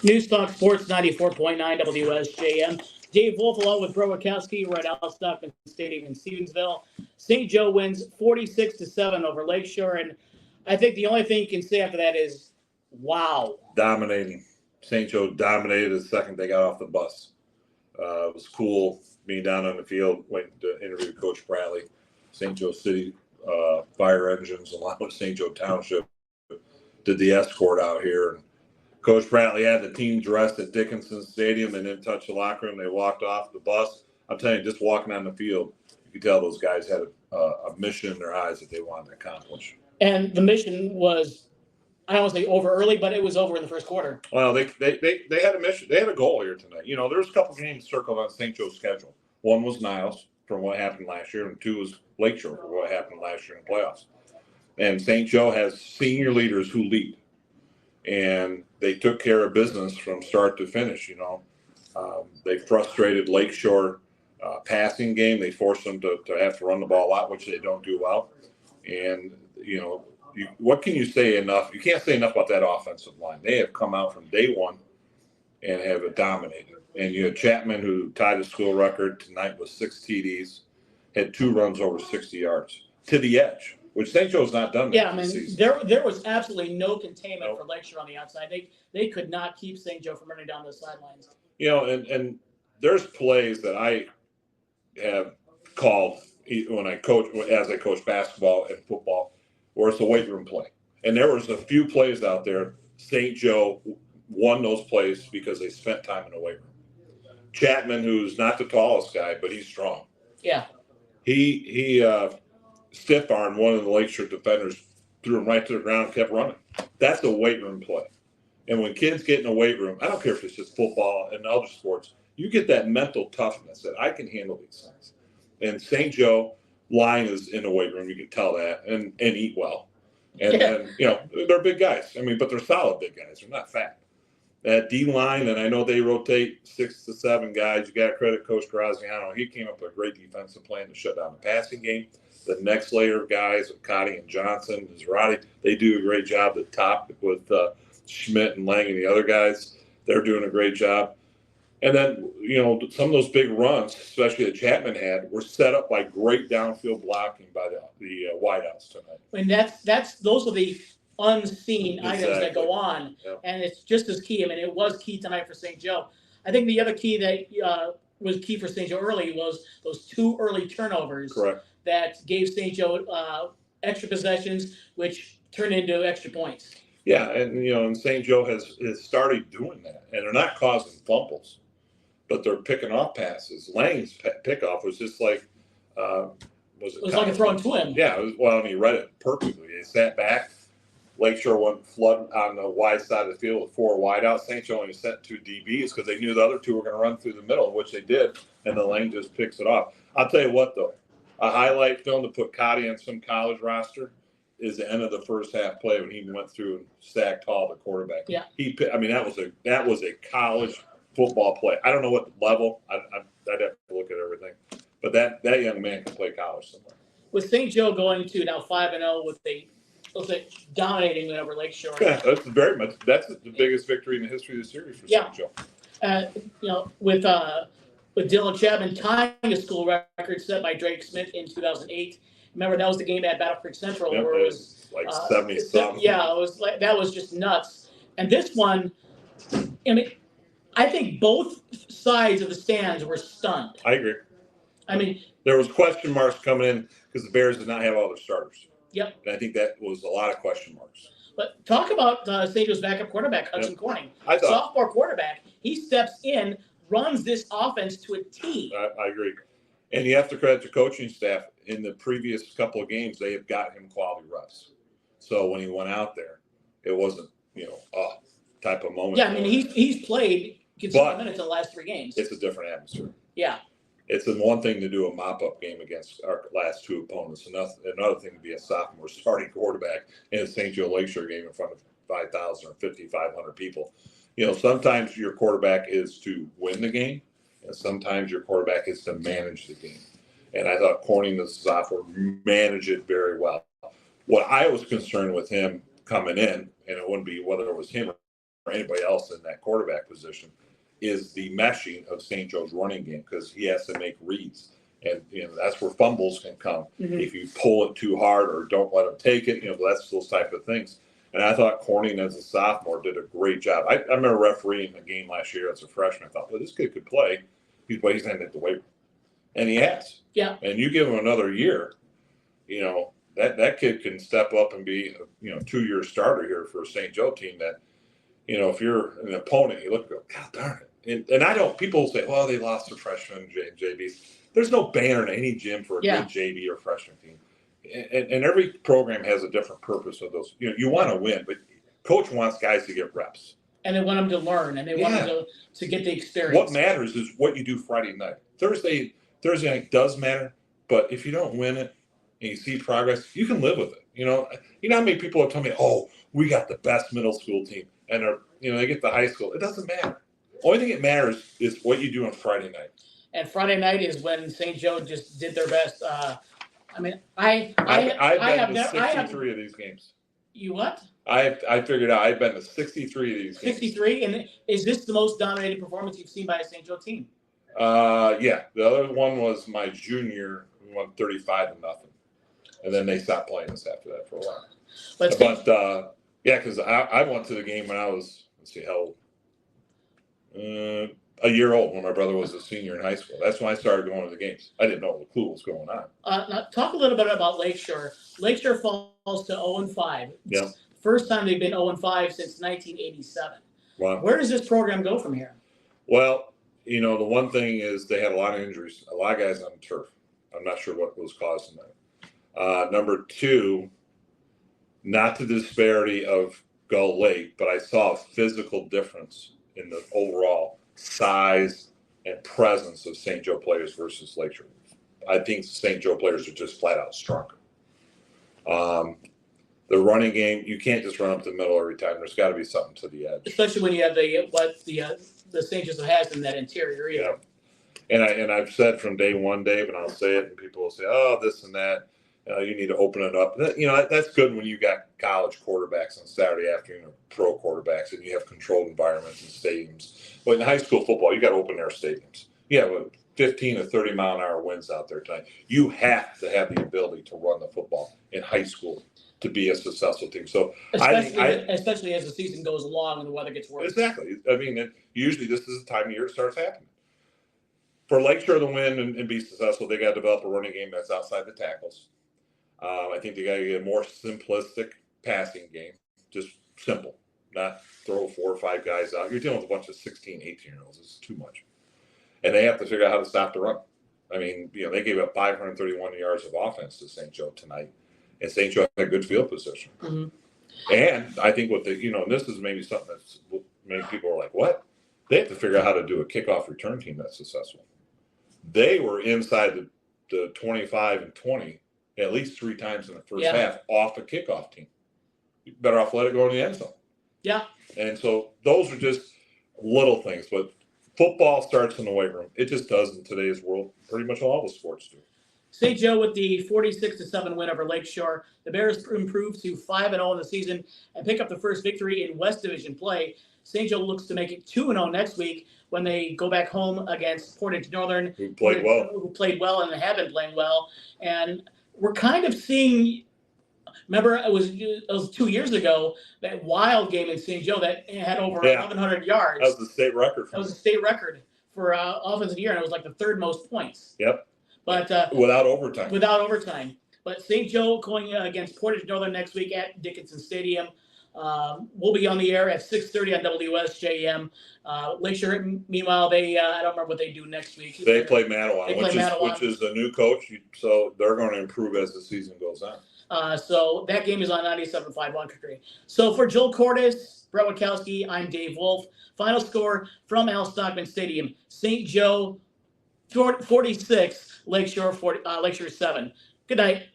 News Talk Sports 94.9 WSJM. Dave Wolf along with Bret Witkowski. We're at Al Stockman Stadium in Stevensville. St. Joe wins 46-7 over Lakeshore, and I think the only thing you can say after that is, wow. Dominating. St. Joe dominated the second they got off the bus. It was cool being down on the field, went to interview Coach Bradley. St. Joe City Fire Engines, along with St. Joe Township, did the escort out here. And Coach Bradley had the team dressed at Dickinson Stadium and then touched the locker room. They walked off the bus. I'm telling you, just walking on the field, you could tell those guys had a mission in their eyes that they wanted to accomplish. And the mission was, I don't want to say over early, but it was over in the first quarter. Well, they had a mission. They had a goal here tonight. You know, there's a couple games circled on St. Joe's schedule. One was Niles from what happened last year, and two was Lakeshore for what happened last year in the playoffs. And St. Joe has senior leaders who lead. And they took care of business from start to finish, you know. They frustrated Lakeshore passing game. They forced them to have to run the ball a lot, which they don't do well. And, you know, what can you say enough? You can't say enough about that offensive line. They have come out from day one and have dominated. And you had Chapman, who tied the school record tonight with 6 TDs, had 2 runs over 60 yards to the edge, which St. Joe's not done that. Yeah, I mean, there was absolutely no containment for Lakeshore on the outside. They could not keep St. Joe from running down the sidelines. You know, and there's plays that I have called when I coach, as I coach basketball and football, where it's a weight room play. And there was a few plays out there. St. Joe won those plays because they spent time in the weight room. Chapman, who's not the tallest guy, but he's strong. Yeah. He stiff armed one of the Lakeshore defenders, threw him right to the ground, kept running. That's a weight room play. And when kids get in a weight room, I don't care if it's just football and other sports, you get that mental toughness that I can handle these things. And St. Joe line is in the weight room, you can tell that, and eat well. And then, you know, they're big guys. I mean, but they're solid big guys. They're not fat. That D line, and I know they rotate 6 to 7 guys. You got to credit Coach Graziano. He came up with a great defensive plan to shut down the passing game. The next layer of guys, with Cotty and Johnson, Zerati, they do a great job at the top with Schmidt and Lang and the other guys. They're doing a great job. And then, you know, some of those big runs, especially that Chapman had, were set up by great downfield blocking by the wideouts tonight. I mean, those are the unseen items that go on, and it's just as key. I mean, it was key tonight for St. Joe. I think the other key that was key for St. Joe early was those 2 early turnovers. Correct. That gave St. Joe extra possessions, which turned into extra points. Yeah, and you know, and St. Joe has started doing that, and they're not causing fumbles, but they're picking off passes. Lang's pickoff was just like it was like a throw to him. Yeah, and he read it perfectly. He sat back. Lakeshore went flood on the wide side of the field with 4 wideouts. St. Joe only sent 2 DBs because they knew the other 2 were going to run through the middle, which they did, and the Lang just picks it off. I'll tell you what, though, a highlight film to put Cotty on some college roster is the end of the first half play when he went through and sacked Hall, the quarterback. Yeah. I mean, that was a college football play. I don't know what level. I'd have to look at everything. But that young man can play college somewhere. With St. Joe going to now 5-0 with dominating over Lakeshore. Yeah, that's the biggest victory in the history of the series for St. Joe. You know, with Dylan Chapman tying a school record set by Drake Smith in 2008. Remember, that was the game at Battle Creek Central where it was like 70-something. Yeah, it was like that was just nuts. And this one, I mean, I think both sides of the stands were stunned. I agree. I mean, there was question marks coming in because the Bears did not have all their starters. Yep. And I think that was a lot of question marks. But talk about St. Joe's backup quarterback, Hudson Corning. Sophomore quarterback. He steps in, runs this offense to a T. I agree. And you have to credit the coaching staff. In the previous couple of games, they have got him quality reps. So when he went out there, it wasn't, you know, type of moment. Yeah, I mean, he's played consistent minutes in the last 3 games. It's a different atmosphere. Yeah. It's the one thing to do a mop-up game against our last 2 opponents. Another thing to be a sophomore starting quarterback in a St. Joe Lakeshore game in front of 5,000 or 5,500 people. You know, sometimes your quarterback is to win the game, and sometimes your quarterback is to manage the game. And I thought Corning, the sophomore, managed it very well. What I was concerned with him coming in, and it wouldn't be whether it was him anybody else in that quarterback position is the meshing of St. Joe's running game, because he has to make reads. And, that's where fumbles can come. Mm-hmm. If you pull it too hard or don't let him take it, that's those type of things. And I thought Corning, as a sophomore, did a great job. I remember refereeing a game last year as a freshman. I thought, well, this kid could play. He's not at the weight room. And he has. Yeah. And you give him another year, that kid can step up and be a 2-year starter here for a St. Joe team that, if you're an opponent, you look and go, God darn it. And I don't, people say, well, they lost their freshman JVs. There's no banner in any gym for a good JV or freshman team. And every program has a different purpose of those. You want to win, but coach wants guys to get reps. And they want them to learn, and they want them to get the experience. What matters is what you do Friday night. Thursday night does matter, but if you don't win it and you see progress, you can live with it. You know how many people are telling me, oh, we got the best middle school team, and they get to high school. It doesn't matter. Only thing that matters is what you do on Friday night. And Friday night is when St. Joe just did their best. I've been to 63 of these games. You what? I figured out I've been to 63 of these games. 63, and is this the most dominating performance you've seen by a St. Joe team? Yeah. The other one was my junior. We won 35-0, and then they stopped playing us after that for a while. But because I went to the game when I was how old? A year old, when my brother was a senior in high school. That's when I started going to the games. I didn't know the clue was going on. Now talk a little bit about Lakeshore. Lakeshore falls to 0-5. Yeah. First time they've been 0-5 since 1987. Wow. Where does this program go from here? Well, the one thing is they had a lot of injuries, a lot of guys on the turf. I'm not sure what was causing that. Number two, not the disparity of Gull Lake, but I saw a physical difference in the overall size and presence of St. Joe players versus Lakeshore. I think St. Joe players are just flat out stronger. The running game, you can't just run up the middle every time. There's got to be something to the edge, especially when you have the St. Joe has in that interior. Yeah, and I've said from day one, Dave, and I'll say it, and people will say, "Oh, this and that." You need to open it up. That's good when you got college quarterbacks on Saturday afternoon or pro quarterbacks, and you have controlled environments and stadiums. But in high school football, you got open air stadiums. You have 15 to 30 mile an hour winds out there tonight. You have to have the ability to run the football in high school to be a successful team. So especially as the season goes along and the weather gets worse. Exactly. I mean, usually this is the time of year it starts happening. For Lakeshore to win and be successful, they got to develop a running game that's outside the tackles. I think they got to get a more simplistic passing game, just simple, not throw 4 or 5 guys out. You're dealing with a bunch of 16, 18-year-olds. It's too much. And they have to figure out how to stop the run. I mean, they gave up 531 yards of offense to St. Joe tonight, and St. Joe had a good field position. Mm-hmm. And I think what and this is maybe something that's many people are like, what? They have to figure out how to do a kickoff return team that's successful. They were inside the 25 and 20 at least 3 times in the first half off a kickoff team. You better off let it go in the end zone. Yeah. And so those are just little things, but football starts in the weight room. It just does in today's world. Pretty much all the sports do. St. Joe with the 46-7 win over Lakeshore. The Bears improved to 5-0 in the season and pick up the first victory in West Division play. St. Joe looks to make it 2-0 next week when they go back home against Portage Northern, who played well and have been playing well. And we're kind of seeing. Remember, it was 2 years ago, that wild game in St. Joe that had over 1,100 yards. That was the state record. That was a state record for offensive year, and it was like the 3rd most points. Yep. But without overtime. But St. Joe going against Portage Northern next week at Dickinson Stadium. We'll be on the air at 6:30 on WSJM. Lakeshore, meanwhile, they I don't remember what they do next week. They play Madawan, which is a new coach, so they're going to improve as the season goes on. So that game is on 97.5 One Country. So for Joel Cordes, Bret Witkowski, I'm Dave Wolf. Final score from Al Stockman Stadium: St. Joe 46, Lakeshore 7. Good night.